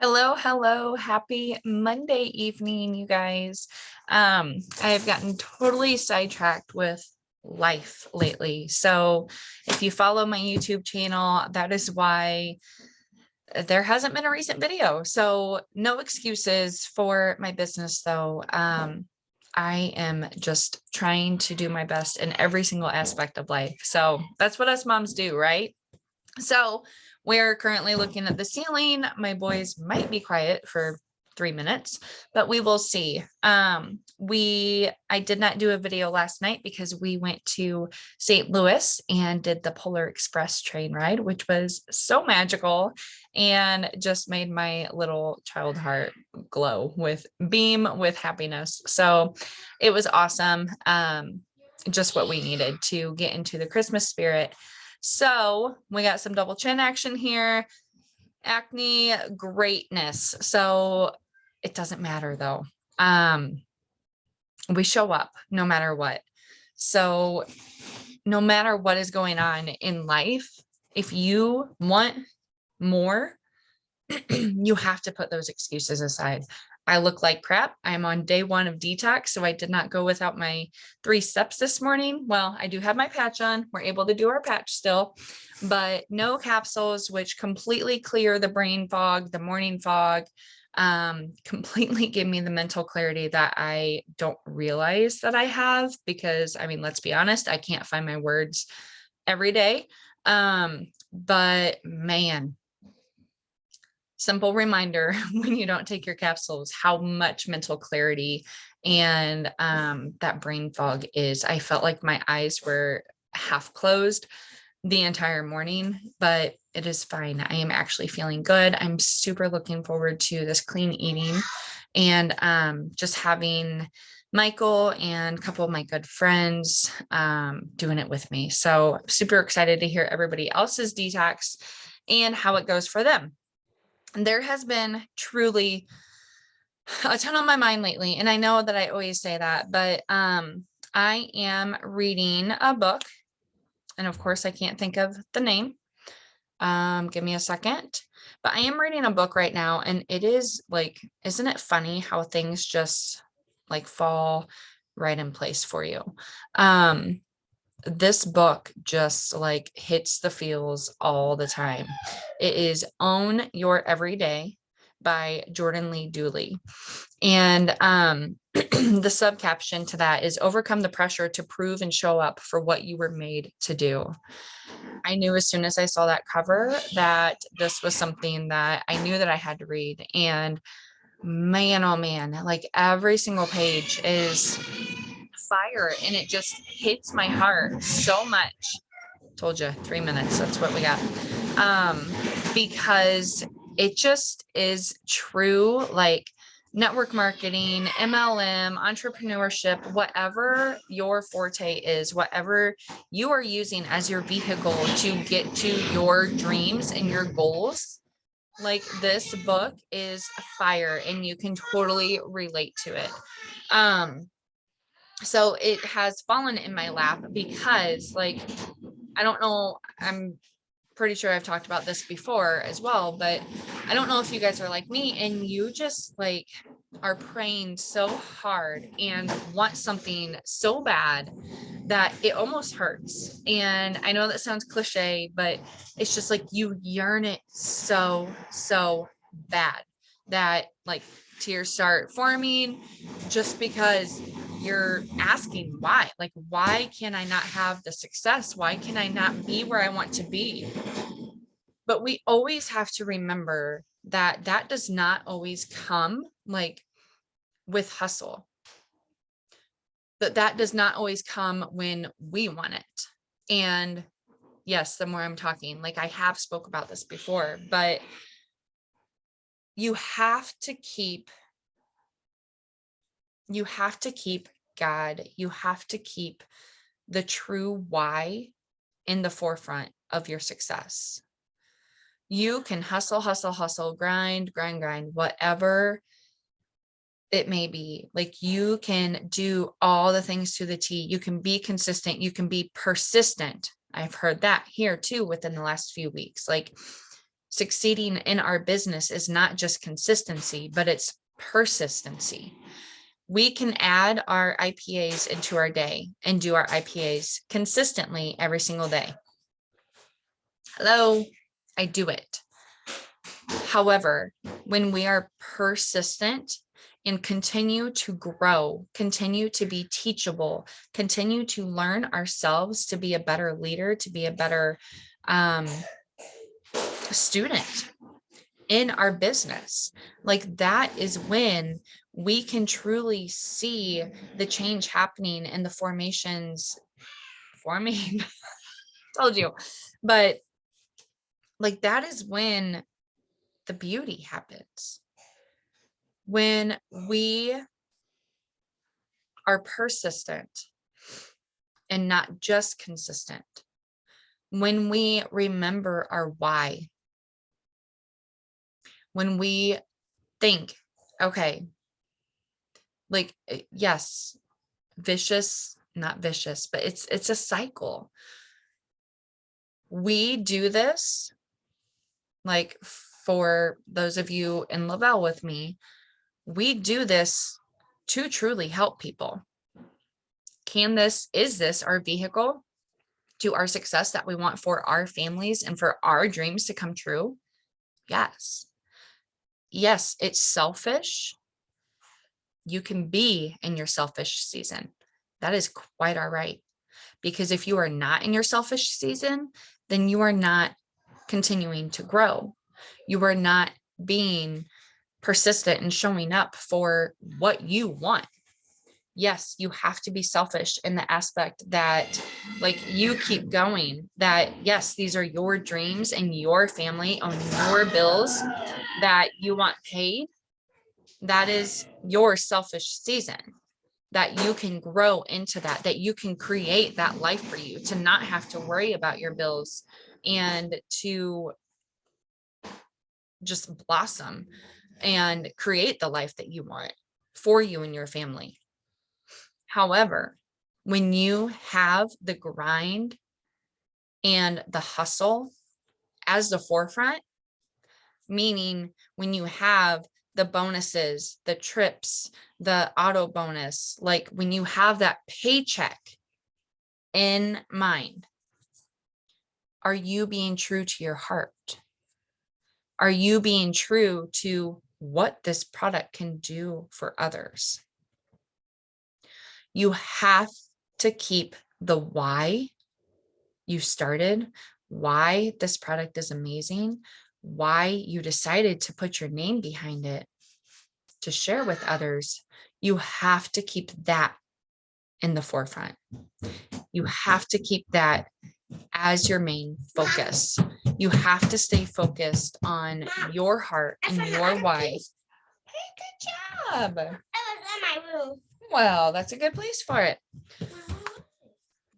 Hello, hello. Happy Monday evening, you guys. I have gotten totally sidetracked with life lately. So if you follow my YouTube channel, that is why there hasn't been a recent video. So no excuses for my business though. I am just trying to do my best in every single aspect of life. So that's what us moms do, right? So we're currently looking at the ceiling. My boys might be quiet for 3 minutes, but we will see. I did not do a video last night because we went to St. Louis and did the Polar Express train ride, which was so magical and just made my little child heart glow with beam with happiness. So it was awesome. Just what we needed to get into the Christmas spirit. So we got some double chin action here. Acne greatness. So it doesn't matter though. We show up no matter what. So no matter what is going on in life, if you want more, you have to put those excuses aside. I look like crap. I'm on day 1 of detox, so I did not go without my 3 steps this morning. Well, I do have my patch on. We're able to do our patch still, but no capsules, which completely clear the brain fog, the morning fog, completely give me the mental clarity that I don't realize that I have because, I mean, let's be honest, I can't find my words every day. But man, simple reminder when you don't take your capsules, how much mental clarity and that brain fog is. I felt like my eyes were half closed the entire morning, but it is fine. I am actually feeling good. I'm super looking forward to this clean eating and just having Michael and a couple of my good friends doing it with me. So super excited to hear everybody else's detox and how it goes for them. There has been truly a ton on my mind lately, and I know that I always say that, but I am reading a book, and of course I can't think of the name. Give me a second. But I am reading a book right now, and it is like, isn't it funny how things just like fall right in place for you? This book just like hits the feels all the time. It is Own Your Everyday by Jordan Lee Dooley. And the subcaption to that is overcome the pressure to prove and show up for what you were made to do. I knew as soon as I saw that cover that this was something that I knew that I had to read. And man, oh man, like every single page is fire and it just hits my heart so much. Told you 3 minutes, that's what we got. Because it just is true, like network marketing, MLM, entrepreneurship, whatever your forte is, whatever you are using as your vehicle to get to your dreams and your goals, like this book is fire and you can totally relate to it. So it has fallen in my lap because like, I don't know, I'm pretty sure I've talked about this before as well, but I don't know if you guys are like me and you just like are praying so hard and want something so bad that it almost hurts. And I know that sounds cliche, but it's just like you yearn it so, so bad that like tears start forming just because you're asking why, like, why can I not have the success? Why can I not be where I want to be? But we always have to remember that that does not always come like with hustle. That does not always come when we want it. And yes, the more I'm talking, like I have spoke about this before, but you have to keep God, you have to keep the true why in the forefront of your success. You can hustle, hustle, hustle, grind, grind, grind, whatever it may be. Like you can do all the things to the T. You can be consistent. You can be persistent. I've heard that here too within the last few weeks. Like Succeeding in our business is not just consistency, but it's persistency. We can add our IPAs into our day and do our IPAs consistently every single day. Hello, I do it. However, when we are persistent and continue to grow, continue to be teachable, continue to learn ourselves to be a better leader, to be a better student in our business, like that is when we can truly see the change happening in the formations forming. Told you, but like that is when the beauty happens. When we are persistent and not just consistent. When we remember our why. When we think, okay, like, yes, vicious, not vicious, but it's a cycle. We do this, like for those of you in Lavelle with me, we do this to truly help people. Is this our vehicle to our success that we want for our families and for our dreams to come true? Yes. Yes, it's selfish. You can be in your selfish season. That is quite all right. Because if you are not in your selfish season, then you are not continuing to grow. You are not being persistent and showing up for what you want. Yes, you have to be selfish in the aspect that, like, you keep going, that yes, these are your dreams and your family on your bills that you want paid. That is your selfish season, that you can grow into that you can create that life for you, to not have to worry about your bills and to just blossom and create the life that you want for you and your family. However, when you have the grind and the hustle as the forefront, meaning when you have the bonuses, the trips, the auto bonus, like when you have that paycheck in mind, are you being true to your heart? Are you being true to what this product can do for others? You have to keep the why you started, why this product is amazing, why you decided to put your name behind it to share with others. You have to keep that in the forefront. You have to keep that as your main focus. You have to stay focused on your heart and your why. Hey, good job. I was in my room. Well, that's a good place for it.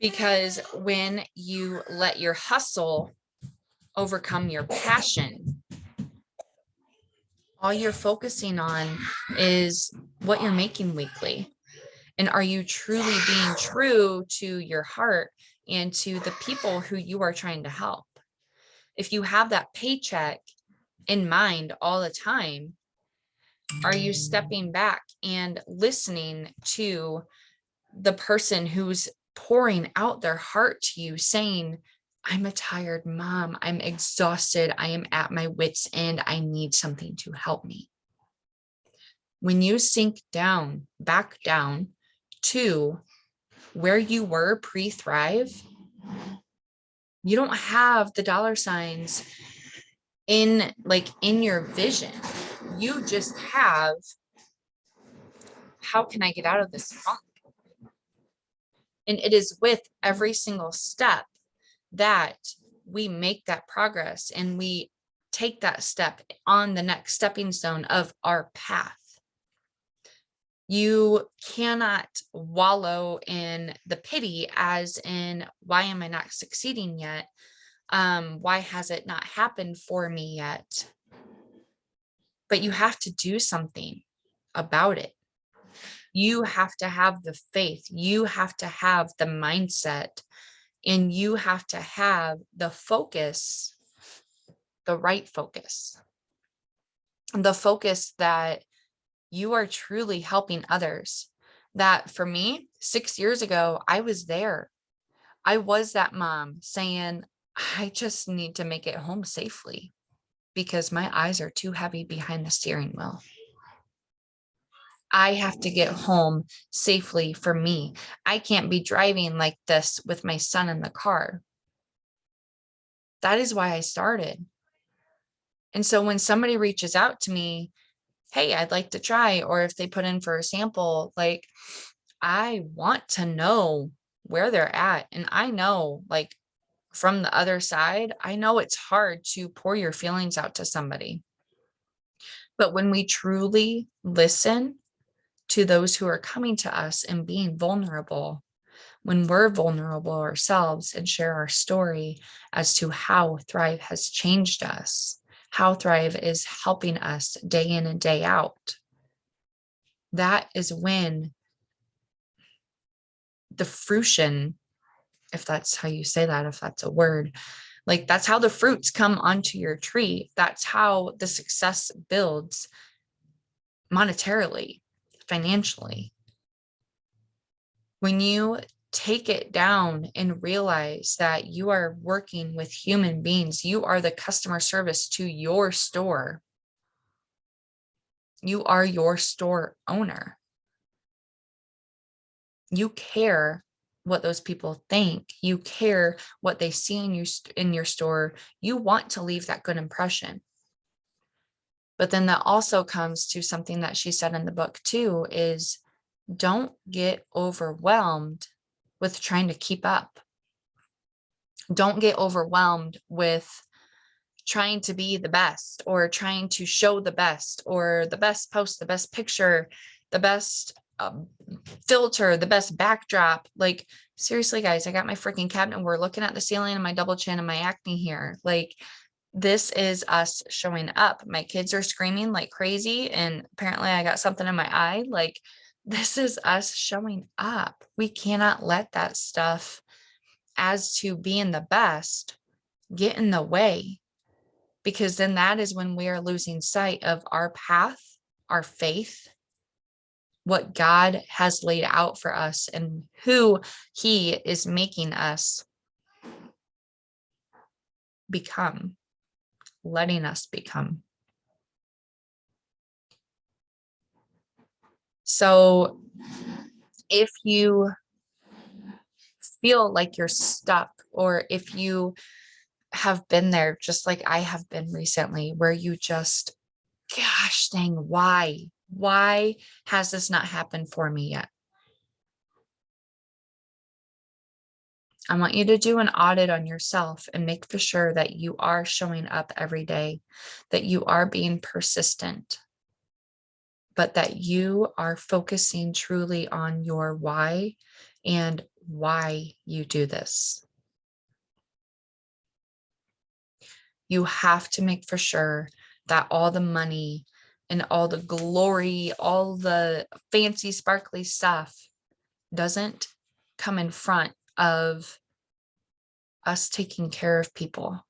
Because when you let your hustle overcome your passion, all you're focusing on is what you're making weekly. And are you truly being true to your heart and to the people who you are trying to help? If you have that paycheck in mind all the time, are you stepping back and listening to the person who's pouring out their heart to you, saying, I'm a tired mom, I'm exhausted, I am at my wit's end, I need something to help me? When you sink down, back down to where you were pre-Thrive, you don't have the dollar signs in your vision. You just have, how can I get out of this funk? And it is with every single step that we make that progress and we take that step on the next stepping stone of our path. You cannot wallow in the pity as in, why am I not succeeding yet? Why has it not happened for me yet? But you have to do something about it. You have to have the faith. You have to have the mindset, and you have to have the focus the right focus, the focus that you are truly helping others. That for me, 6 years ago, I was there. I was that mom saying, I just need to make it home safely because my eyes are too heavy behind the steering wheel. I have to get home safely for me. I can't be driving like this with my son in the car. That is why I started. And so when somebody reaches out to me, hey, I'd like to try, or if they put in for a sample, like, I want to know where they're at. And I know, like, from the other side, I know it's hard to pour your feelings out to somebody. But when we truly listen to those who are coming to us and being vulnerable, when we're vulnerable ourselves and share our story as to how Thrive has changed us, how Thrive is helping us day in and day out, that is when the fruition, if that's how you say that, if that's a word, like that's how the fruits come onto your tree. That's how the success builds monetarily, financially. When you take it down and realize that you are working with human beings, you are the customer service to your store. You are your store owner. You care what those people think. You care what they see in your store. You want to leave that good impression. But then that also comes to something that she said in the book too, is don't get overwhelmed with trying to keep up. Don't get overwhelmed with trying to be the best or trying to show the best or the best post, the best picture, the best filter, the best backdrop. Like, seriously, guys, I got my freaking cabinet. We're looking at the ceiling and my double chin and my acne here. Like, this is us showing up. My kids are screaming like crazy, and apparently I got something in my eye. Like, this is us showing up. We cannot let that stuff as to being the best get in the way, because then that is when we are losing sight of our path, our faith, what God has laid out for us and who he is making us become, letting us become. So if you feel like you're stuck, or if you have been there, just like I have been recently, where you just, gosh dang, why has this not happened for me yet? I want you to do an audit on yourself and make for sure that you are showing up every day, that you are being persistent, but that you are focusing truly on your why and why you do this. You have to make for sure that all the money and all the glory, all the fancy, sparkly stuff doesn't come in front of us taking care of people,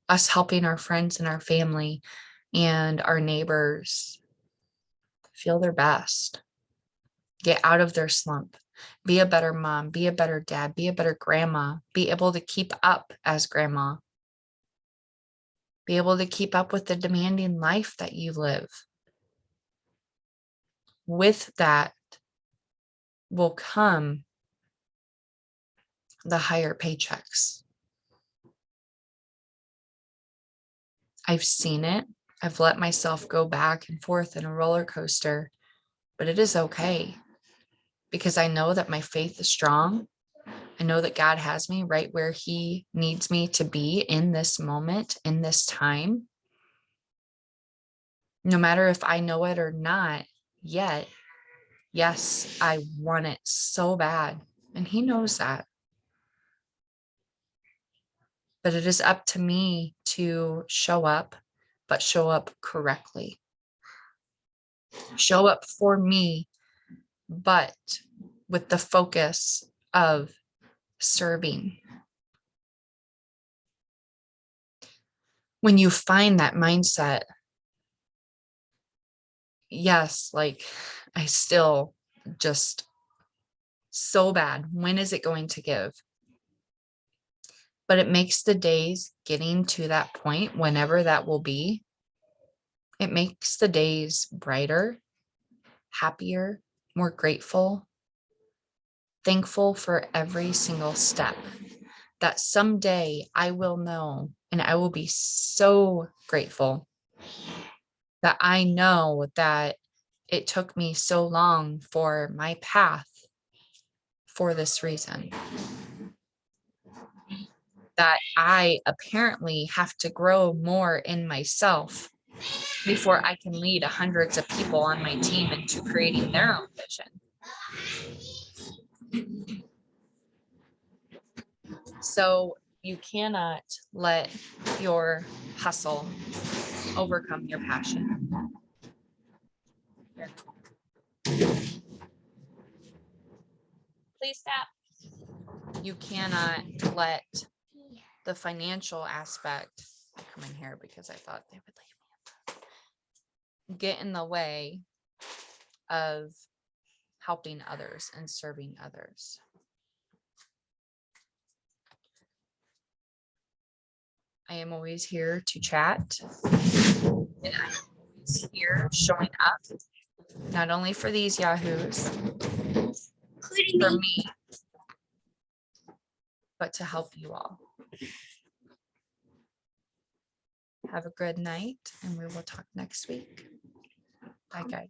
us helping our friends and our family and our neighbors feel their best, get out of their slump, be a better mom, be a better dad, be a better grandma, be able to keep up as grandma, be able to keep up with the demanding life that you live. With that will come the higher paychecks. I've seen it. I've let myself go back and forth in a roller coaster, but it is okay because I know that my faith is strong. I know that God has me right where he needs me to be in this moment, in this time. No matter if I know it or not yet, yes, I want it so bad. And he knows that. But it is up to me to show up, but show up correctly. Show up for me, but with the focus of serving. when you find that mindset, yes, like I still just so bad. When is it going to give? But it makes the days getting to that point, whenever that will be, it makes the days brighter, happier, more grateful, thankful for every single step. That someday I will know, and I will be so grateful that I know that it took me so long for my path for this reason. That I apparently have to grow more in myself before I can lead hundreds of people on my team into creating their own vision. So you cannot let your hustle overcome your passion. Please stop. You cannot let the financial aspect come in here because I thought they would leave me get in the way of helping others and serving others. I am always here to chat, and I'm always here showing up, not only for these yahoos, for me, but to help you all. Have a good night, and we will talk next week. Bye, guys.